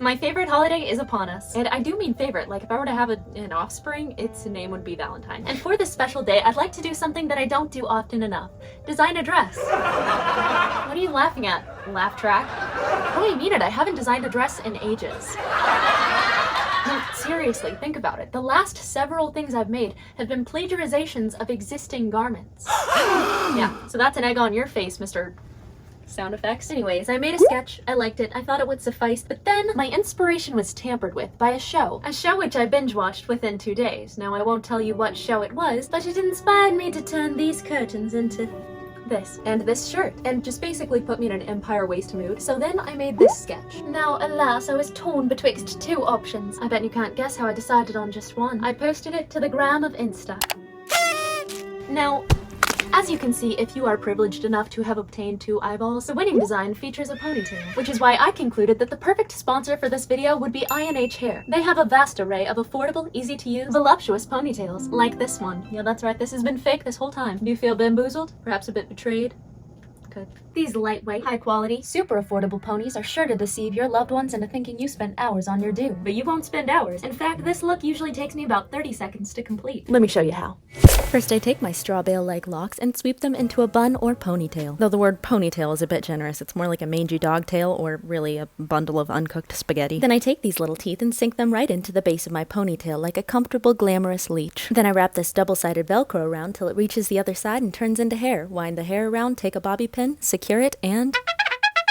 My favorite holiday is upon us. And I do mean favorite, like if I were to have an offspring, its name would be Valentine. And for this special day, I'd like to do something that I don't do often enough. Design a dress. What are you laughing at? Laugh track? Oh, I mean it, I haven't designed a dress in ages. No, seriously, think about it. The last several things I've made have been plagiarizations of existing garments. Yeah, so that's an egg on your face, Mr. Sound effects. Anyways, I made a sketch, I liked it, I thought it would suffice, but then my inspiration was tampered with by a show which I binge watched within 2 days. Now I won't tell you what show it was, but it inspired me to turn these curtains into this and this shirt and just basically put me in an Empire Waist mood. So then I made this sketch. Now alas, I was torn betwixt two options. I bet you can't guess how I decided on just one. I posted it to the gram of Insta. Now, as you can see, if you are privileged enough to have obtained 2 eyeballs, the winning design features a ponytail, which is why I concluded that the perfect sponsor for this video would be I&H Hair. They have a vast array of affordable, easy-to-use, voluptuous ponytails, like this one. Yeah, that's right, this has been fake this whole time. Do you feel bamboozled? Perhaps a bit betrayed? Good. These lightweight, high-quality, super affordable ponies are sure to deceive your loved ones into thinking you spent hours on your do. But you won't spend hours. In fact, this look usually takes me about 30 seconds to complete. Let me show you how. First, I take my straw bale-like locks and sweep them into a bun or ponytail. Though the word ponytail is a bit generous, it's more like a mangy dog tail or really a bundle of uncooked spaghetti. Then I take these little teeth and sink them right into the base of my ponytail like a comfortable, glamorous leech. Then I wrap this double-sided Velcro around till it reaches the other side and turns into hair. Wind the hair around, take a bobby pin, secure it, and...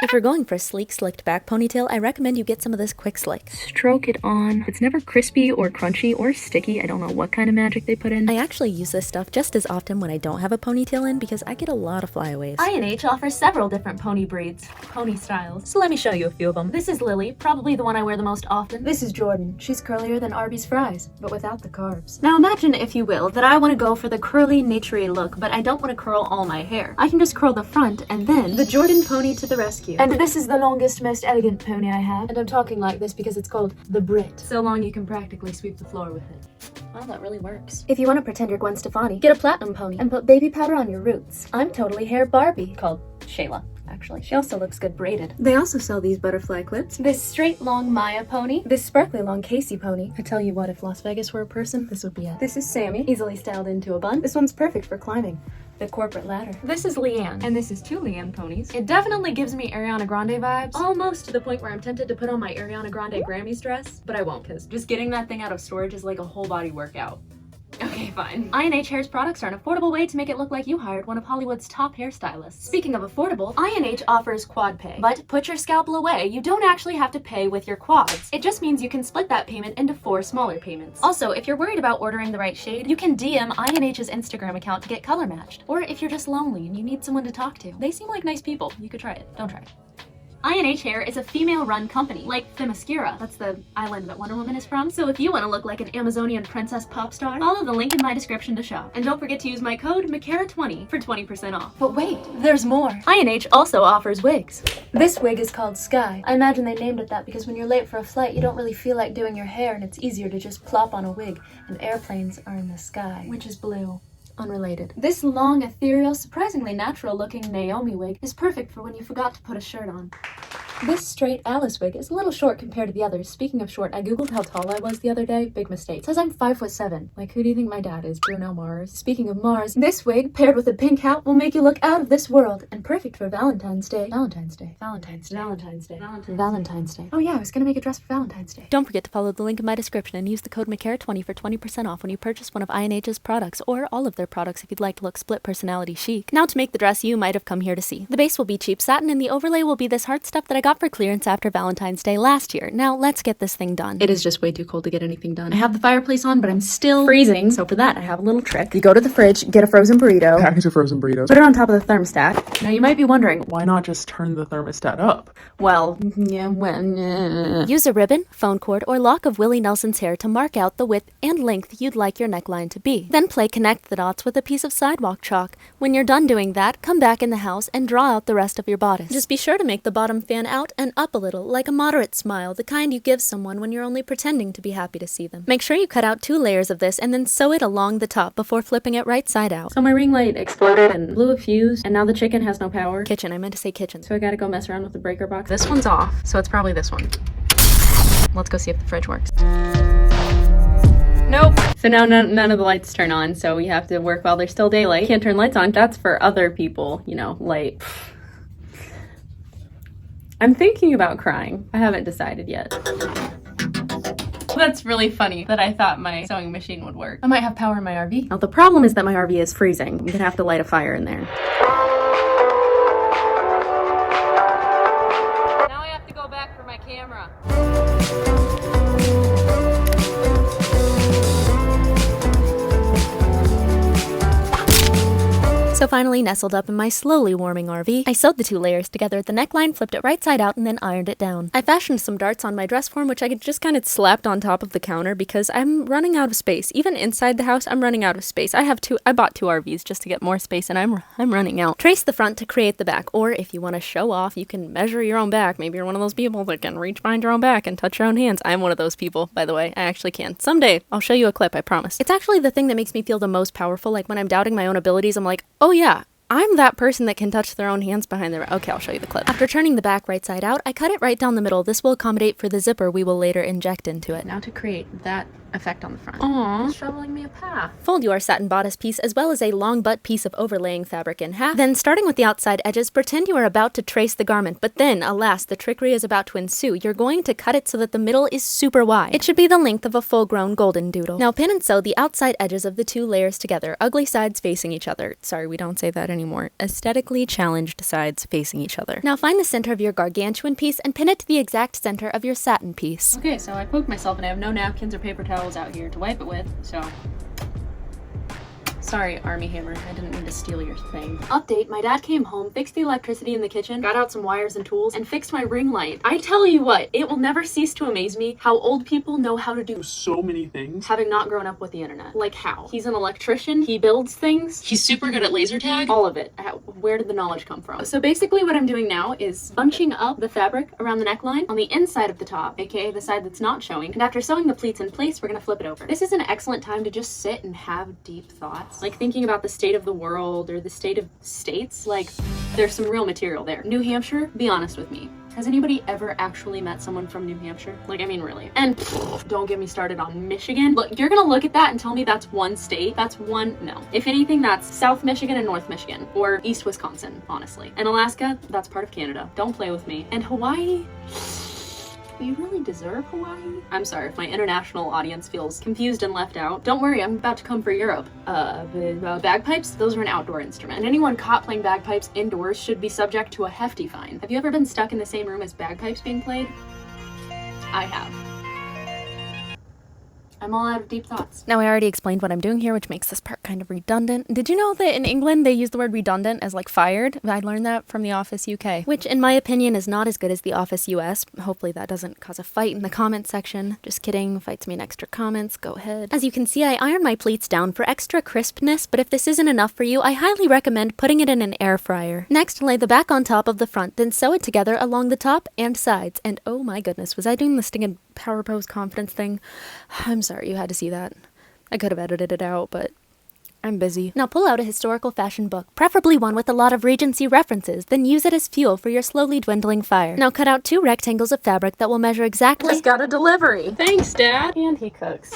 If you're going for a sleek, slicked back ponytail, I recommend you get some of this Quick Slick. Stroke it on. It's never crispy or crunchy or sticky. I don't know what kind of magic they put in. I actually use this stuff just as often when I don't have a ponytail in because I get a lot of flyaways. I&H offers several different pony breeds, pony styles. So let me show you a few of them. This is Lily, probably the one I wear the most often. This is Jordynn. She's curlier than Arby's fries, but without the carbs. Now imagine, if you will, that I want to go for the curly, naturey look, but I don't want to curl all my hair. I can just curl the front and then the Jordynn pony to the rescue. And this is the longest, most elegant pony I have. And I'm talking like this because it's called the Brit. So long you can practically sweep the floor with it. Well, that really works. If you want to pretend you're Gwen Stefani, get a platinum pony and put baby powder on your roots. I'm totally hair Barbie. Called Shayla, actually. She also looks good braided. They also sell these butterfly clips. This straight long Maya pony. This sparkly long Casey pony. I tell you what, if Las Vegas were a person, this would be it. This is Sammy, easily styled into a bun. This one's perfect for climbing the corporate ladder. This is Leanne, and this is 2 Leanne ponies. It definitely gives me Ariana Grande vibes, almost to the point where I'm tempted to put on my Ariana Grande Grammys dress, but I won't, because just getting that thing out of storage is like a whole body workout. Okay, fine. I&H Hair's products are an affordable way to make it look like you hired one of Hollywood's top hairstylists. Speaking of affordable, I&H offers quad pay. But put your scalpel away, you don't actually have to pay with your quads. It just means you can split that payment into 4 smaller payments. Also, if you're worried about ordering the right shade, you can DM I&H's Instagram account to get color matched. Or if you're just lonely and you need someone to talk to. They seem like nice people. You could try it. Don't try it. I&H Hair is a female-run company, like Themyscira. That's the island that Wonder Woman is from. So if you want to look like an Amazonian princess pop star, follow the link in my description to shop. And don't forget to use my code McKara20 for 20% off. But wait, there's more. I&H also offers wigs. This wig is called Sky. I imagine they named it that because when you're late for a flight, you don't really feel like doing your hair and it's easier to just plop on a wig. And airplanes are in the sky, which is blue. Unrelated. This long, ethereal, surprisingly natural-looking Naomi wig is perfect for when you forgot to put a shirt on. This straight Alice wig is a little short compared to the others. Speaking of short, I googled how tall I was the other day. Big mistake. It says I'm 5'7". Like, who do you think my dad is? Bruno Mars. Speaking of Mars, this wig, paired with a pink hat, will make you look out of this world. And perfect for Valentine's Day. Valentine's Day. Valentine's Day. Valentine's Day. Valentine's Day. Oh yeah, I was gonna make a dress for Valentine's Day. Don't forget to follow the link in my description and use the code McKara20 for 20% off when you purchase one of I&H's products, or all of their products if you'd like to look split personality chic. Now to make the dress you might have come here to see. The base will be cheap satin and the overlay will be this heart stuff that I got for clearance after Valentine's Day last year. Now let's get this thing done. It is just way too cold to get anything done. I have the fireplace on, but I'm still freezing. So for that, I have a little trick. You go to the fridge, get a frozen burrito, Package of frozen burritos. put it on top of the thermostat. Now you might be wondering, Why not just turn the thermostat up? Use a ribbon, phone cord, or lock of Willie Nelson's hair to mark out the width and length you'd like your neckline to be. Then play connect the dots with a piece of sidewalk chalk. When you're done doing that, come back in the house and draw out the rest of your bodice. Just be sure to make the bottom fan out and up a little, like a moderate smile, the kind you give someone when you're only pretending to be happy to see them. Make sure you cut out 2 layers of this and then sew it along the top before flipping it right side out. so my ring light exploded and blew a fuse, and now the chicken has no power. Kitchen, I meant to say kitchen. So I gotta go mess around with the breaker box. This one's off, so it's probably this one. let's go see if the fridge works. Nope. So now none of the lights turn on, so we have to work while there's still daylight. Can't turn lights on. That's for other people, you know, light. I'm thinking about crying. I haven't decided yet. That's really funny that I thought my sewing machine would work. I might have power in my RV. Now the problem is that my RV is freezing. I'm gonna have to light a fire in there. Now I have to go back for my camera. So finally nestled up in my slowly warming RV, I sewed the 2 layers together at the neckline, flipped it right side out, and then ironed it down. I fashioned some darts on my dress form, which I just kind of slapped on top of the counter because I'm running out of space. Even inside the house, I'm running out of space. I bought 2 RVs just to get more space, and I'm running out. Trace the front to create the back, or if you want to show off, you can measure your own back. Maybe you're one of those people that can reach behind your own back and touch your own hands. I'm one of those people, by the way. I actually can. Someday, I'll show you a clip, I promise. It's actually the thing that makes me feel the most powerful. Like when I'm doubting my own abilities, I'm like, oh yeah, I'm that person that can touch their own hands behind their... Okay, I'll show you the clip. After turning the back right side out, I cut it right down the middle. This will accommodate for the zipper we will later inject into it. Now to create that effect on the front. Aww, shoveling me a path. Fold your satin bodice piece as well as a long butt piece of overlaying fabric in half. Then, starting with the outside edges, pretend you are about to trace the garment, but then, alas, the trickery is about to ensue. You're going to cut it so that the middle is super wide. It should be the length of a full-grown golden doodle. Now pin and sew the outside edges of the 2 layers together, ugly sides facing each other. Sorry, we don't say that anymore. Aesthetically challenged sides facing each other. Now find the center of your gargantuan piece and pin it to the exact center of your satin piece. Okay, so I poked myself and I have no napkins or paper towels out here to wipe it with, so... Sorry, Army Hammer. I didn't mean to steal your thing. Update, my dad came home, fixed the electricity in the kitchen, got out some wires and tools, and fixed my ring light. I tell you what, it will never cease to amaze me how old people know how to do So many things. having not grown up with the internet. Like how? He's an electrician, he builds things, he's super good at laser tag, all of it. Where did the knowledge come from? So basically what I'm doing now is bunching up the fabric around the neckline on the inside of the top, aka the side that's not showing, and after sewing the pleats in place, we're gonna flip it over. This is an excellent time to just sit and have deep thoughts. Like thinking about the state of the world or the state of states. Like, there's some real material there. New Hampshire, be honest with me. Has anybody ever actually met someone from New Hampshire? Like, I mean, really. And don't get me started on Michigan. Look, you're gonna look at that and tell me that's one state. That's one, no. If anything, that's South Michigan and North Michigan, or East Wisconsin, honestly. And Alaska, that's part of Canada. Don't play with me. And Hawaii, you really deserve Hawaii? I'm sorry if my international audience feels confused and left out. Don't worry, I'm about to come for Europe. Bagpipes? Those are an outdoor instrument. And anyone caught playing bagpipes indoors should be subject to a hefty fine. Have you ever been stuck in the same room as bagpipes being played? I have. I'm all out of deep thoughts. Now I already explained what I'm doing here, which makes this part kind of redundant. Did you know that in England they use the word redundant as like fired? I learned that from The Office UK, which in my opinion is not as good as The Office US. Hopefully that doesn't cause a fight in the comment section. Just kidding, fights mean extra comments, go ahead. As you can see, I ironed my pleats down for extra crispness, but if this isn't enough for you, I highly recommend putting it in an air fryer. Next, lay the back on top of the front, then sew it together along the top and sides. And oh my goodness, was I doing the stinging power pose confidence thing? I'm sorry you had to see that. I could have edited it out, but I'm busy. Now pull out a historical fashion book, preferably one with a lot of Regency references, then use it as fuel for your slowly dwindling fire. Now cut out 2 rectangles of fabric that will measure exactly... Just got a delivery. Thanks, Dad. And he cooks.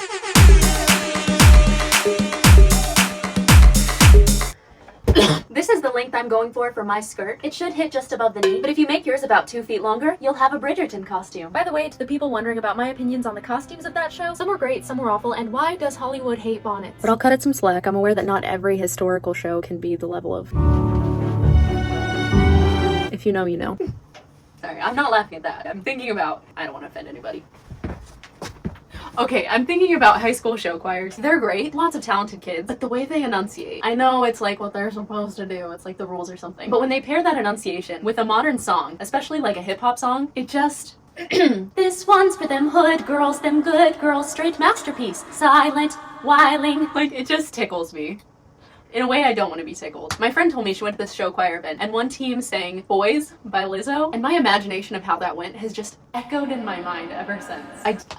This is the length I'm going for my skirt. It should hit just above the knee, but if you make yours about 2 feet longer, you'll have a Bridgerton costume. By the way, to the people wondering about my opinions on the costumes of that show, some were great, some were awful, and why does Hollywood hate bonnets? But I'll cut it some slack. I'm aware that not every historical show can be the level of... If you know, you know. Sorry, I'm not laughing at that. I'm thinking about... I don't want to offend anybody. Okay, I'm thinking about high school show choirs. They're great, lots of talented kids, but the way they enunciate, I know it's like what they're supposed to do, it's like the rules or something, but when they pair that enunciation with a modern song, especially like a hip-hop song, it just... This one's for them hood girls, them good girls, straight masterpiece, silent, whiling, like it just tickles me. In a way, I don't want to be tickled. My friend told me she went to this show choir event, and one team sang Boys by Lizzo, and my imagination of how that went has just echoed in my mind ever since.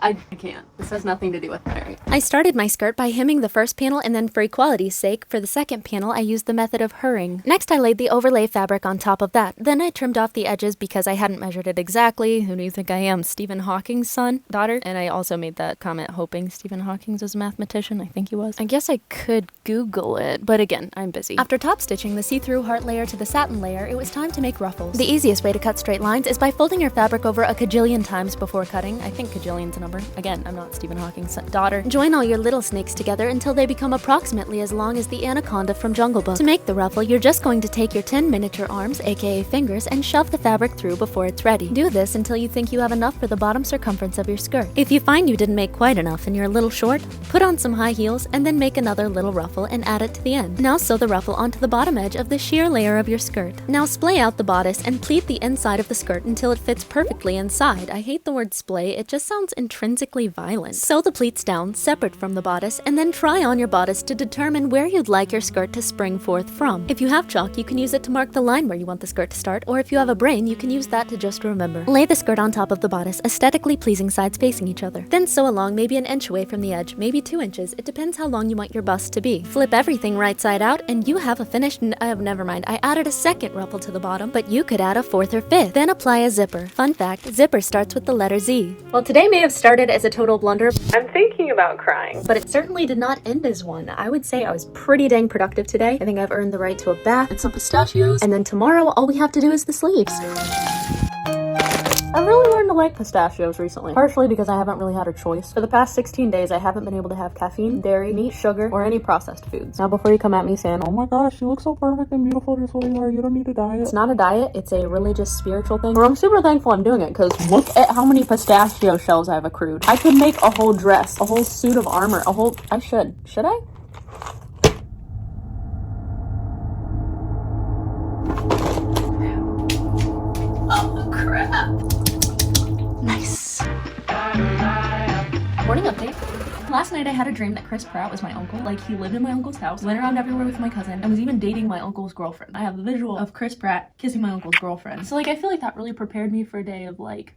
I can't. This has nothing to do with Mary. I started my skirt by hemming the first panel, and then for equality's sake, for the second panel, I used the method of hurring. Next, I laid the overlay fabric on top of that. Then I trimmed off the edges because I hadn't measured it exactly. Who do you think I am, Stephen Hawking's daughter? And I also made that comment hoping Stephen Hawking was a mathematician. I think he was. I guess I could Google it, but again, I'm busy. After top stitching the see-through heart layer to the satin layer, it was time to make ruffles. The easiest way to cut straight lines is by folding your fabric over a cajillion times before cutting. I think cajillion's a number. Again, I'm not Stephen Hawking's daughter. Join all your little snakes together until they become approximately as long as the anaconda from Jungle Book. To make the ruffle, you're just going to take your 10 miniature arms, aka fingers, and shove the fabric through before it's ready. Do this until you think you have enough for the bottom circumference of your skirt. If you find you didn't make quite enough and you're a little short, put on some high heels and then make another little ruffle and add it to the end. Now sew the ruffle onto the bottom edge of the sheer layer of your skirt. Now splay out the bodice and pleat the inside of the skirt until it fits perfectly inside. I hate the word splay, it just sounds intrinsically violent. Sew the pleats down, separate from the bodice, and then try on your bodice to determine where you'd like your skirt to spring forth from. If you have chalk, you can use it to mark the line where you want the skirt to start, or if you have a brain, you can use that to just remember. Lay the skirt on top of the bodice, aesthetically pleasing sides facing each other. Then sew along maybe an inch away from the edge, maybe 2 inches. It depends how long you want your bust to be. Flip everything right side out, and you have a finished. Never mind. I added a second ruffle to the bottom, but you could add a fourth or fifth. Then apply a zipper. Fun fact: zipper starts with the letter Z. Well, today may have started as a total blunder. I'm thinking about crying, but it certainly did not end as one. I would say I was pretty dang productive today. I think I've earned the right to a bath and some pistachios. And then tomorrow, all we have to do is the sleeves. I've really learned to like pistachios recently, partially because I haven't really had a choice. For the past 16 days, I haven't been able to have caffeine, dairy, meat, sugar, or any processed foods. Now, before you come at me saying, oh my gosh, you look so perfect and beautiful just what you are, you don't need a diet. It's not a diet, it's a religious, spiritual thing. Well, I'm super thankful I'm doing it, because look at how many pistachio shells I've accrued. I could make a whole dress, a whole suit of armor, I should. Should I? Oh, crap. Nice. Morning update. Last night I had a dream that Chris Pratt was my uncle. Like, he lived in my uncle's house, went around everywhere with my cousin, and was even dating my uncle's girlfriend. I have the visual of Chris Pratt kissing my uncle's girlfriend. So, like, I feel like that really prepared me for a day of, like...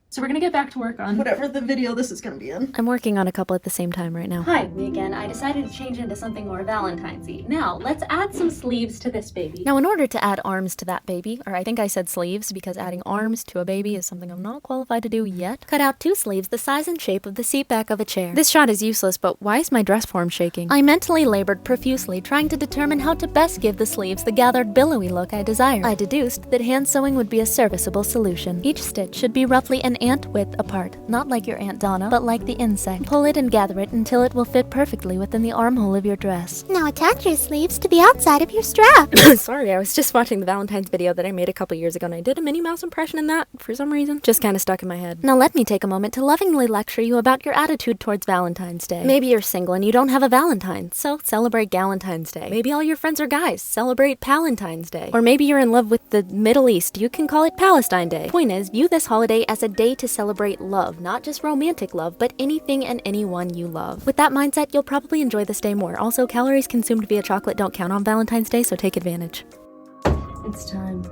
So we're gonna get back to work on whatever the video this is gonna be in. I'm working on a couple at the same time right now. Hi, me again. I decided to change into something more Valentine's-y. Now, let's add some sleeves to this baby. Now, in order to add arms to that baby, or I think I said sleeves because adding arms to a baby is something I'm not qualified to do yet, cut out 2 sleeves the size and shape of the seat back of a chair. This shot is useless, but why is my dress form shaking? I mentally labored profusely trying to determine how to best give the sleeves the gathered billowy look I desired. I deduced that hand sewing would be a serviceable solution. Each stitch should be roughly an ant width apart, not like your Aunt Donna, but like the insect. Pull it and gather it until it will fit perfectly within the armhole of your dress. Now attach your sleeves to the outside of your strap. Sorry, I was just watching the Valentine's video that I made a couple years ago and I did a Minnie Mouse impression in that for some reason. Just kind of stuck in my head. Now let me take a moment to lovingly lecture you about your attitude towards Valentine's Day. Maybe you're single and you don't have a Valentine, so celebrate Galentine's Day. Maybe all your friends are guys, celebrate Palentine's Day. Or maybe you're in love with the Middle East, you can call it Palestine Day. Point is, view this holiday as a day to celebrate love, not just romantic love, but anything and anyone you love. With that mindset, you'll probably enjoy this day more. Also, calories consumed via chocolate don't count on Valentine's Day, so take advantage. It's time.